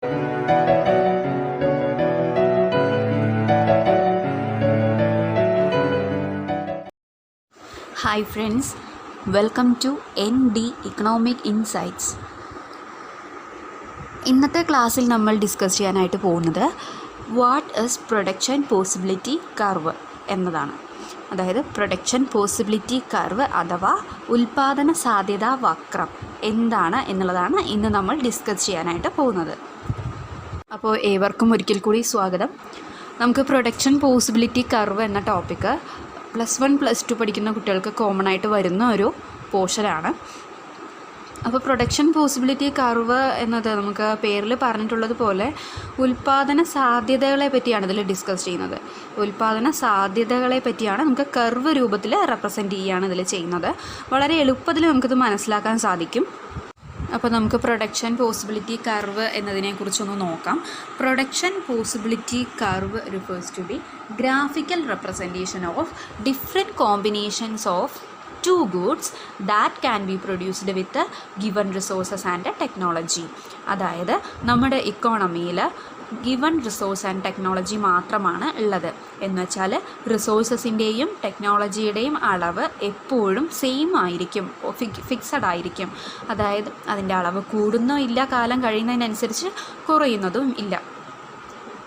Hi friends, welcome to ND Economic Insights. ഇന്നത്തെ ക്ലാസ്സിൽ നമ്മൾ ഡിസ്കസ് ചെയ്യാനായിട്ട് പോകുന്നത് what is production possibility curve എന്നതാണ്. അതായത് പ്രൊഡക്ഷൻ പോസിബിലിറ്റി കർവ് അഥവാ ഉൽപാദന സാധ്യതാ വക്രം എന്താണ് എന്നുള്ളതാണ് ഇന്ന് നമ്മൾ ഡിസ്കസ് ചെയ്യാനായിട്ട് പോകുന്നത്. അപ്പോൾ ഏവർക്കും ഒരിക്കൽ കൂടി സ്വാഗതം. നമുക്ക് പ്രൊഡക്ഷൻ പോസിബിലിറ്റി കർവ് എന്ന ടോപ്പിക്ക് +1 +2 പഠിക്കുന്ന കുട്ടികൾക്ക് കോമൺ ആയിട്ട് വരുന്ന ഒരു പോർഷനാണ്. അപ്പോൾ പ്രൊഡക്ഷൻ പോസിബിലിറ്റി കർവ് എന്നത് നമുക്ക് പേരിൽ പറഞ്ഞിട്ടുള്ളതുപോലെ ഉൽപാദന സാധ്യതകളെ പറ്റിയാണ് ഇതിൽ ഡിസ്കസ് ചെയ്യുന്നത്. ഉൽപാദന സാധ്യതകളെ പറ്റിയാണ് നമുക്ക് കർവ് രൂപത്തിൽ റെപ്രസെൻറ്റ് ചെയ്യുകയാണ് ഇതിൽ ചെയ്യുന്നത്. വളരെ എളുപ്പത്തിൽ നമുക്കിത് മനസ്സിലാക്കാൻ സാധിക്കും. അപ്പോൾ നമുക്ക് പ്രൊഡക്ഷൻ പോസിബിലിറ്റി കർവ് എന്നതിനെക്കുറിച്ചൊന്ന് നോക്കാം. Production possibility curve refers to the graphical representation of different combinations of two goods that can be produced with given resources and technology. അതായത് നമ്മുടെ ഇക്കോണമിയിൽ ഗിവൺ റിസോഴ്സ് ആൻഡ് ടെക്നോളജി മാത്രമാണ് ഉള്ളത് എന്ന് വെച്ചാൽ റിസോഴ്സസിൻ്റെയും ടെക്നോളജിയുടെയും അളവ് എപ്പോഴും സെയിം ആയിരിക്കും, ഫിക്സഡ് ആയിരിക്കും. അതായത് അതിൻ്റെ അളവ് കൂടുന്നോ ഇല്ല, കാലം കഴിയുന്നതിനനുസരിച്ച് കുറയുന്നതും ഇല്ല.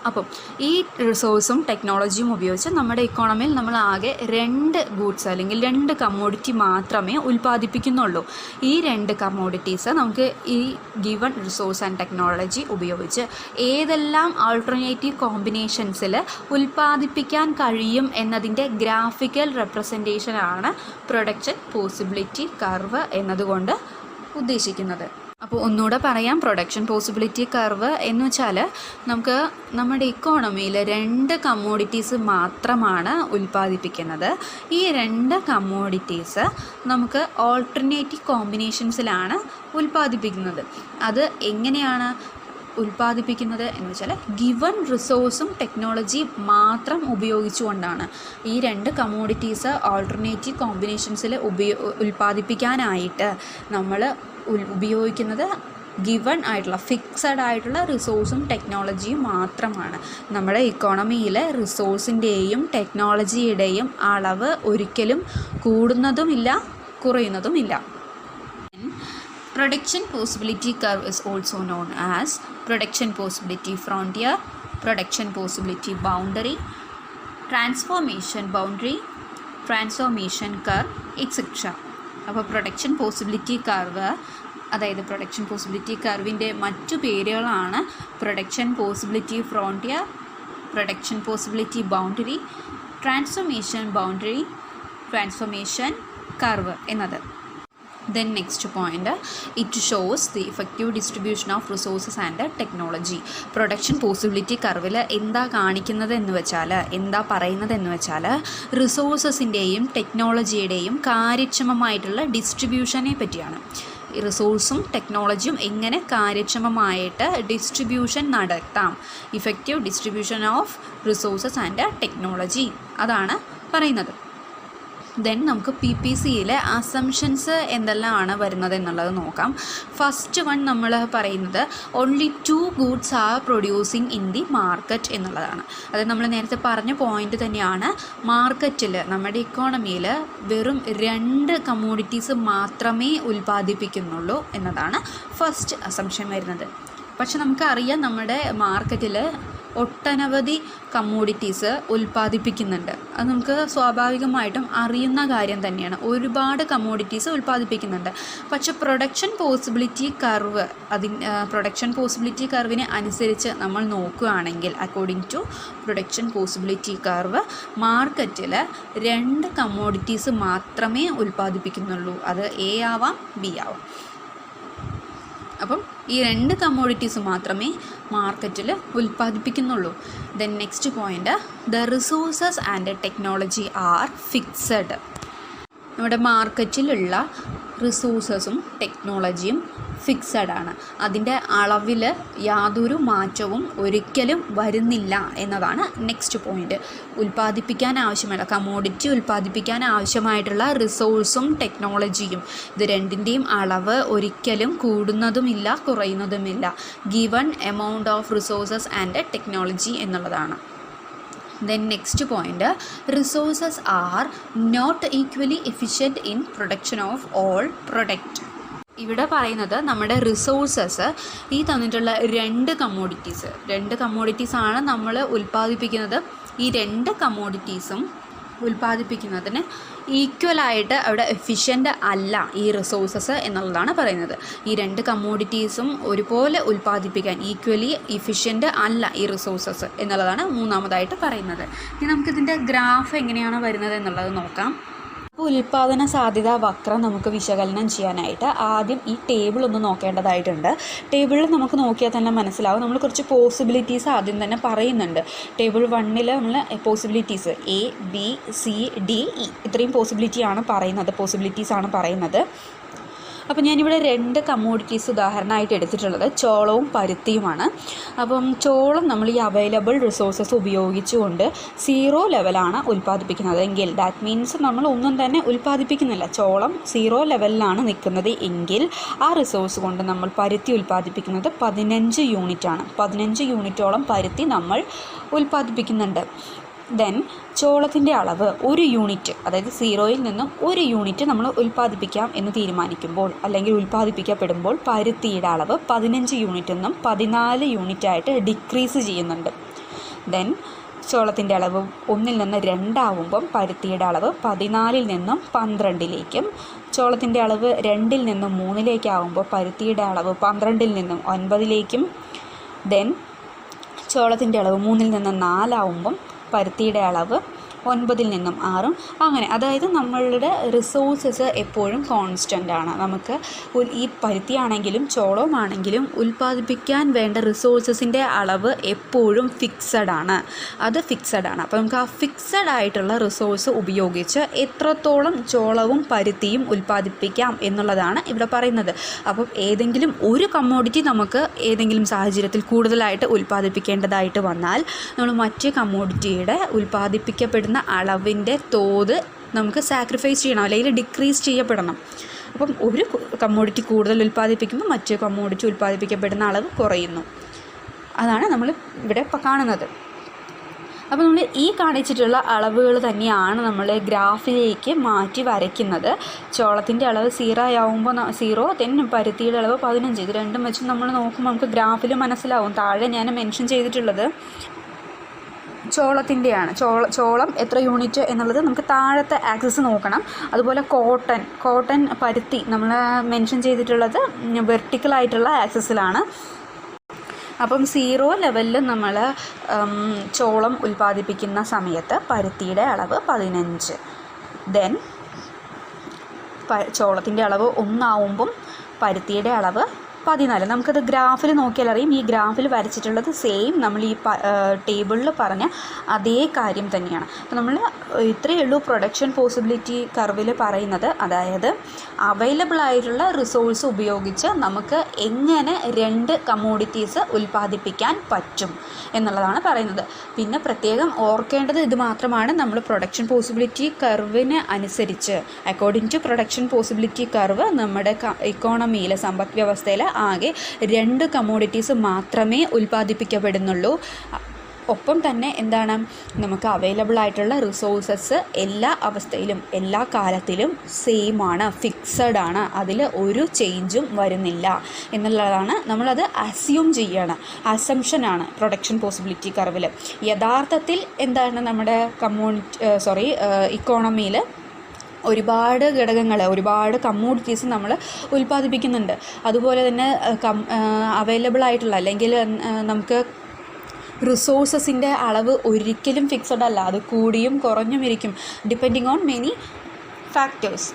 അപ്പം ഈ റിസോഴ്സും ടെക്നോളജിയും ഉപയോഗിച്ച് നമ്മുടെ ഇക്കോണമിയിൽ നമ്മൾ ആകെ 2 ഗൂഡ്സ് അല്ലെങ്കിൽ 2 കമ്മോഡിറ്റി മാത്രമേ ഉൽപ്പാദിപ്പിക്കുന്നുള്ളൂ. ഈ 2 കമ്മോഡിറ്റീസ് നമുക്ക് ഈ ഗിവൺ റിസോഴ്സ് ആൻഡ് ടെക്നോളജി ഉപയോഗിച്ച് ഏതെല്ലാം ആൾട്ടർനേറ്റീവ് കോമ്പിനേഷൻസിൽ ഉൽപ്പാദിപ്പിക്കാൻ കഴിയും എന്നതിൻ്റെ ഗ്രാഫിക്കൽ റെപ്രസെൻറ്റേഷനാണ് പ്രൊഡക്ഷൻ പോസിബിലിറ്റി കർവ് എന്നതുകൊണ്ട് ഉദ്ദേശിക്കുന്നത്. അപ്പോൾ ഒന്നുകൂടെ പറയാം, പ്രൊഡക്ഷൻ പോസിബിലിറ്റി കർവ് എന്ന് വെച്ചാൽ നമുക്ക് നമ്മുടെ ഇക്കോണമിയിൽ 2 കമ്മോഡിറ്റീസ് മാത്രമാണ് ഉൽപ്പാദിപ്പിക്കുന്നത്. ഈ 2 കമ്മോഡിറ്റീസ് നമുക്ക് ഓൾട്ടർനേറ്റീവ് കോമ്പിനേഷൻസിലാണ് ഉൽപ്പാദിപ്പിക്കുന്നത്. അത് എങ്ങനെയാണ് ഉൽപ്പാദിപ്പിക്കുന്നത് എന്ന് വെച്ചാൽ ഗിവൺ റിസോഴ്സും ടെക്നോളജി മാത്രം ഉപയോഗിച്ചുകൊണ്ടാണ്. ഈ 2 കമ്മോഡിറ്റീസ് ഓൾട്ടർനേറ്റീവ് കോമ്പിനേഷൻസിൽ ഉൽപ്പാദിപ്പിക്കാനായിട്ട് നമ്മൾ ഉപയോഗിക്കുന്നത് ഗിവൺ ആയിട്ടുള്ള ഫിക്സഡ് ആയിട്ടുള്ള റിസോഴ്സും ടെക്നോളജിയും മാത്രമാണ്. നമ്മുടെ ഇക്കോണമിയിൽ റിസോഴ്സിൻ്റെയും ടെക്നോളജിയുടെയും അളവ് ഒരിക്കലും കൂടുന്നതുമില്ല, കുറയുന്നതുമില്ല. Production possibility curve is also known as production possibility frontier, production possibility boundary, transformation boundary, transformation curve, etc. അപ്പോൾ പ്രൊഡക്ഷൻ പോസിബിലിറ്റി കർവ്, അതായത് പ്രൊഡക്ഷൻ പോസിബിലിറ്റി കർവിൻ്റെ മറ്റു പേരുകളാണ് production possibility frontier, production possibility boundary, transformation boundary, transformation curve എന്നത്. Then next point, it shows the effective distribution of resources and technology. Production possibility കർവിൽ എന്താ കാണിക്കുന്നത് എന്ന് വെച്ചാൽ, എന്താ പറയുന്നത് എന്ന് വെച്ചാൽ റിസോഴ്സസിൻ്റെയും ടെക്നോളജിയുടെയും കാര്യക്ഷമമായിട്ടുള്ള ഡിസ്ട്രിബ്യൂഷനെ പറ്റിയാണ്. റിസോഴ്സും ടെക്നോളജിയും എങ്ങനെ കാര്യക്ഷമമായിട്ട് ഡിസ്ട്രിബ്യൂഷൻ നടത്താം, effective distribution of resources and technology, അതാണ് പറയുന്നത്. ദെൻ നമുക്ക് PPCയിലെ അസംഷൻസ് എന്തെല്ലാമാണ് വരുന്നത് എന്നുള്ളത് നോക്കാം. ഫസ്റ്റ് വൺ നമ്മൾ പറയുന്നത് only 2 goods are producing in the market എന്നുള്ളതാണ്. അത് നമ്മൾ നേരത്തെ പറഞ്ഞ പോയിൻ്റ് തന്നെയാണ്. മാർക്കറ്റിൽ നമ്മുടെ ഇക്കോണമിയിൽ വെറും 2 കമ്മോഡിറ്റീസ് മാത്രമേ ഉൽപ്പാദിപ്പിക്കുന്നുള്ളൂ എന്നതാണ് ഫസ്റ്റ് അസംഷൻ വരുന്നത്. പക്ഷെ നമുക്കറിയാം നമ്മുടെ മാർക്കറ്റിൽ ഒട്ടനവധി കമ്മോഡിറ്റീസ് ഉൽപ്പാദിപ്പിക്കുന്നുണ്ട്. അത് നമുക്ക് സ്വാഭാവികമായിട്ടും അറിയുന്ന കാര്യം തന്നെയാണ്. ഒരുപാട് കമ്മോഡിറ്റീസ് ഉൽപ്പാദിപ്പിക്കുന്നുണ്ട്. പക്ഷെ production possibility curve, production possibility കർവിനെ അനുസരിച്ച് നമ്മൾ നോക്കുകയാണെങ്കിൽ, according to production possibility curve, മാർക്കറ്റിൽ 2 കമ്മോഡിറ്റീസ് മാത്രമേ ഉൽപ്പാദിപ്പിക്കുന്നുള്ളൂ. അത് A ആവാം, B ആവാം. അപ്പം ഈ 2 കമ്മോഡിറ്റീസ് മാത്രമേ മാർക്കറ്റിൽ ഉൽപ്പാദിപ്പിക്കുന്നുള്ളൂ. Then next point, the resources and technology are fixed. നമ്മുടെ മാർക്കറ്റിലുള്ള റിസോഴ്സസും ടെക്നോളജിയും ഫിക്സഡ് ആണ്. അതിൻ്റെ അളവിൽ യാതൊരു മാറ്റവും ഒരിക്കലും വരുന്നില്ല എന്നതാണ് നെക്സ്റ്റ് പോയിൻ്റ്. ഉൽപ്പാദിപ്പിക്കാൻ ആവശ്യമുള്ള കമ്മോഡിറ്റി ഉൽപ്പാദിപ്പിക്കാൻ ആവശ്യമായിട്ടുള്ള റിസോഴ്സും ടെക്നോളജിയും ഇത് രണ്ടിൻ്റെയും അളവ് ഒരിക്കലും കൂടുന്നതുമില്ല കുറയുന്നതുമില്ല. Given amount of resources and technology എന്നുള്ളതാണ്. Then next point, resources are not equally efficient in production of all product. ഇവിടെ പറയുന്നത് നമ്മുടെ റിസോഴ്സസ് ഈ തന്നിട്ടുള്ള രണ്ട് കമ്മോഡിറ്റീസാണ് നമ്മൾ ഉൽപ്പാദിപ്പിക്കുന്നത്. ഈ രണ്ട് കമ്മോഡിറ്റീസും ഉൽപ്പാദിപ്പിക്കുന്നതിന് ഈക്വലായിട്ട് അവിടെ എഫിഷ്യൻ്റ് അല്ല ഈ റിസോഴ്സസ് എന്നുള്ളതാണ് പറയുന്നത്. ഈ രണ്ട് കമ്മോഡിറ്റീസും ഒരുപോലെ ഉൽപ്പാദിപ്പിക്കാൻ ഈക്വലി എഫിഷ്യൻ്റ് അല്ല ഈ റിസോഴ്സസ് എന്നുള്ളതാണ് മൂന്നാമതായിട്ട് പറയുന്നത്. ഇനി നമുക്കിതിൻ്റെ ഗ്രാഫ് എങ്ങനെയാണ് വരുന്നത് എന്നുള്ളത് നോക്കാം. അപ്പോൾ ഉൽപ്പാദന സാധ്യതാ വക്രം നമുക്ക് വിശകലനം ചെയ്യാനായിട്ട് ആദ്യം ഈ ടേബിൾ ഒന്ന് നോക്കേണ്ടതായിട്ടുണ്ട്. ടേബിളിൽ നമുക്ക് നോക്കിയാൽ തന്നെ മനസ്സിലാവും. നമ്മൾ കുറച്ച് പോസിബിലിറ്റീസ് ആദ്യം തന്നെ പറയുന്നുണ്ട്. ടേബിൾ 1 നമ്മൾ possibilities A, B, C, D, E ഇത്രയും പോസിബിലിറ്റീസാണ് പറയുന്നത്. അപ്പോൾ ഞാനിവിടെ രണ്ട് കമ്മോഡിറ്റീസ് ഉദാഹരണമായിട്ട് എടുത്തിട്ടുള്ളത് ചോളവും പരുത്തിയുമാണ്. അപ്പം ചോളം നമ്മൾ ഈ അവൈലബിൾ റിസോഴ്സസ് ഉപയോഗിച്ചുകൊണ്ട് 0 ലെവലാണ് ഉൽപ്പാദിപ്പിക്കുന്നത് എങ്കിൽ, ദാറ്റ് മീൻസ് നമ്മൾ ഒന്നും തന്നെ ഉൽപ്പാദിപ്പിക്കുന്നില്ല, ചോളം 0 ലെവലിലാണ് നിൽക്കുന്നത് എങ്കിൽ ആ റിസോഴ്സ് കൊണ്ട് നമ്മൾ പരുത്തി ഉൽപ്പാദിപ്പിക്കുന്നത് 15 യൂണിറ്റാണ്. 15 യൂണിറ്റോളം പരുത്തി നമ്മൾ ഉൽപ്പാദിപ്പിക്കുന്നുണ്ട്. ദെൻ ചോളത്തിൻ്റെ അളവ് 1 യൂണിറ്റ്, അതായത് 0-ൽ നിന്നും 1 യൂണിറ്റ് നമ്മൾ ഉൽപ്പാദിപ്പിക്കാം എന്ന് തീരുമാനിക്കുമ്പോൾ അല്ലെങ്കിൽ ഉൽപ്പാദിപ്പിക്കപ്പെടുമ്പോൾ പരുത്തിയുടെ അളവ് 15 യൂണിറ്റിൽ നിന്നും 14 യൂണിറ്റായിട്ട് ഡിക്രീസ് ചെയ്യുന്നുണ്ട്. ദെൻ ചോളത്തിൻ്റെ അളവ് 1-ൽ നിന്ന് 2 ആവുമ്പം പരുത്തിയുടെ അളവ് 14-ൽ നിന്നും 12-ലേക്കും, ചോളത്തിൻ്റെ അളവ് 2-ൽ നിന്നും 3-ലേക്കാവുമ്പോൾ പരുത്തിയുടെ അളവ് 12-ൽ നിന്നും 9-ലേക്കും, ദെൻ ചോളത്തിൻ്റെ അളവ് 3-ൽ നിന്ന് 4 ആവുമ്പം പരുത്തിയുടെ അളവ് 9-ൽ നിന്നും 6, അങ്ങനെ. അതായത് നമ്മളുടെ റിസോഴ്സസ് എപ്പോഴും കോൺസ്റ്റൻ്റ് ആണ്. നമുക്ക് ഈ പരുത്തിയാണെങ്കിലും ചോളമാണെങ്കിലും ഉൽപ്പാദിപ്പിക്കാൻ വേണ്ട റിസോഴ്സസിൻ്റെ അളവ് എപ്പോഴും ഫിക്സഡ് ആണ്. അപ്പോൾ നമുക്ക് ആ ഫിക്സഡ് ആയിട്ടുള്ള റിസോഴ്സ് ഉപയോഗിച്ച് എത്രത്തോളം ചോളവും പരുത്തിയും ഉൽപ്പാദിപ്പിക്കാം എന്നുള്ളതാണ് ഇവിടെ പറയുന്നത്. അപ്പം ഏതെങ്കിലും ഒരു കമ്മോഡിറ്റി നമുക്ക് ഏതെങ്കിലും സാഹചര്യത്തിൽ കൂടുതലായിട്ട് ഉൽപ്പാദിപ്പിക്കേണ്ടതായിട്ട് വന്നാൽ നമ്മൾ മറ്റ് കമ്മോഡിറ്റിയുടെ ഉൽപ്പാദിപ്പിക്കപ്പെടുന്ന അളവിൻ്റെ തോത് നമുക്ക് സാക്രിഫൈസ് ചെയ്യണം, അല്ലെങ്കിൽ ഡിക്രീസ് ചെയ്യപ്പെടണം. അപ്പം ഒരു കമ്മോഡിറ്റി കൂടുതൽ ഉൽപ്പാദിപ്പിക്കുമ്പോൾ മറ്റു കമ്മോഡിറ്റി ഉൽപ്പാദിപ്പിക്കപ്പെടുന്ന അളവ് കുറയുന്നു. അതാണ് നമ്മൾ ഇവിടെ കാണുന്നത്. അപ്പോൾ നമ്മൾ ഈ കാണിച്ചിട്ടുള്ള അളവുകൾ തന്നെയാണ് നമ്മൾ ഗ്രാഫിലേക്ക് മാറ്റി വരയ്ക്കുന്നത്. ചോളത്തിൻ്റെ അളവ് 0 ആവുമ്പോൾ 0, ദെൻ പരുത്തിയുടെ അളവ് 15. ഇത് രണ്ടും വെച്ച് നമ്മൾ നോക്കുമ്പോൾ നമുക്ക് ഗ്രാഫിൽ മനസ്സിലാവും. താഴെ ഞാൻ മെൻഷൻ ചെയ്തിട്ടുള്ളത് ചോളത്തിൻ്റെയാണ്. ചോളം എത്ര യൂണിറ്റ് എന്നുള്ളത് നമുക്ക് താഴത്തെ ആക്സിസ് നോക്കണം. അതുപോലെ കോട്ടൺ പരുത്തി നമ്മൾ മെൻഷൻ ചെയ്തിട്ടുള്ളത് വെർട്ടിക്കലായിട്ടുള്ള ആക്സിസിലാണ്. അപ്പം 0 ലെവലിൽ നമ്മൾ ചോളം ഉൽപ്പാദിപ്പിക്കുന്ന സമയത്ത് പരുത്തിയുടെ അളവ് 15, ദെൻ ചോളത്തിൻ്റെ അളവ് 1 ആവുമ്പം പരുത്തിയുടെ അളവ് 14. നമുക്കത് ഗ്രാഫിൽ നോക്കിയാൽ അറിയും. ഈ ഗ്രാഫിൽ വരച്ചിട്ടുള്ളത് സെയിം നമ്മൾ ഈ ടേബിളിൽ പറഞ്ഞ അതേ കാര്യം തന്നെയാണ്. അപ്പോൾ നമ്മൾ ഇത്രയേ ഉള്ളൂ പ്രൊഡക്ഷൻ പോസിബിലിറ്റി കർവിൽ പറയുന്നത്. അതായത് അവൈലബിൾ ആയിട്ടുള്ള റിസോഴ്സ് ഉപയോഗിച്ച് നമുക്ക് എങ്ങനെ രണ്ട് കമ്മോഡിറ്റീസ് ഉൽപ്പാദിപ്പിക്കാൻ പറ്റും എന്നുള്ളതാണ് പറയുന്നത്. പിന്നെ പ്രത്യേകം ഓർക്കേണ്ടത് ഇത് മാത്രമാണ്. നമ്മൾ പ്രൊഡക്ഷൻ പോസിബിലിറ്റി കർവിന് അനുസരിച്ച് according to production possibility curve നമ്മുടെ ഇക്കോണമിയിൽ സമ്പദ് വ്യവസ്ഥയിൽ ആകെ 2 കമ്മോഡിറ്റീസ് മാത്രമേ ഉൽപ്പാദിപ്പിക്കപ്പെടുന്നുള്ളൂ. ഒപ്പം തന്നെ എന്താണ്, നമുക്ക് അവൈലബിൾ ആയിട്ടുള്ള റിസോഴ്സസ് എല്ലാ അവസ്ഥയിലും എല്ലാ കാലത്തിലും സെയിം ആണ്, ഫിക്സഡ് ആണ്, അതിൽ ഒരു ചേഞ്ചും വരുന്നില്ല എന്നുള്ളതാണ്. നമ്മളത് അസ്യൂം ചെയ്യണം, അസംഷനാണ് പ്രൊഡക്ഷൻ പോസിബിലിറ്റി കർവിൽ. യഥാർത്ഥത്തിൽ എന്താണ് നമ്മുടെ ഇക്കോണമിയിൽ ഒരുപാട് ഘടകങ്ങൾ, ഒരുപാട് കമ്മോഡിറ്റീസ് നമ്മൾ ഉൽപ്പാദിപ്പിക്കുന്നുണ്ട്. അതുപോലെ തന്നെ അവൈലബിൾ ആയിട്ടുള്ള അല്ലെങ്കിൽ നമുക്ക് റിസോഴ്സസിൻ്റെ അളവ് ഒരിക്കലും ഫിക്സഡ് അല്ല, അത് കൂടിയും കുറഞ്ഞും ഇരിക്കും ഡിപ്പെൻഡിങ് ഓൺ മെനി ഫാക്ടേഴ്സ്.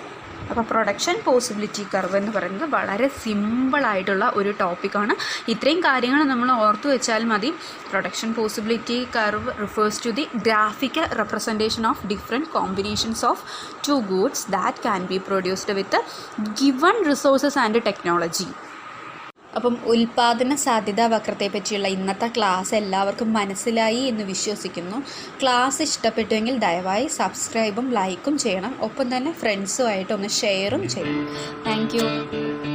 അപ്പോൾ പ്രൊഡക്ഷൻ പോസിബിലിറ്റി കർവ് എന്ന് പറയുന്നത് വളരെ സിമ്പിളായിട്ടുള്ള ഒരു ടോപ്പിക്കാണ്. ഇത്രയും കാര്യങ്ങൾ നമ്മൾ ഓർത്തു വെച്ചാൽ മതി. Production possibility curve refers to the graphical representation of different combinations of two goods that can be produced with given resources and technology. അപ്പം ഉൽപാദന സാധ്യതാ വക്രത്തെ പറ്റിയുള്ള ഇന്നത്തെ ക്ലാസ് എല്ലാവർക്കും മനസ്സിലായി എന്ന് വിശ്വസിക്കുന്നു. ക്ലാസ് ഇഷ്ടപ്പെട്ടുവെങ്കിൽ ദയവായി സബ്സ്ക്രൈബും ലൈക്കും ചെയ്യണം. ഒപ്പം തന്നെ ഫ്രണ്ട്സുമായിട്ട് ഒന്ന് ഷെയറും ചെയ്യണം. Thank you.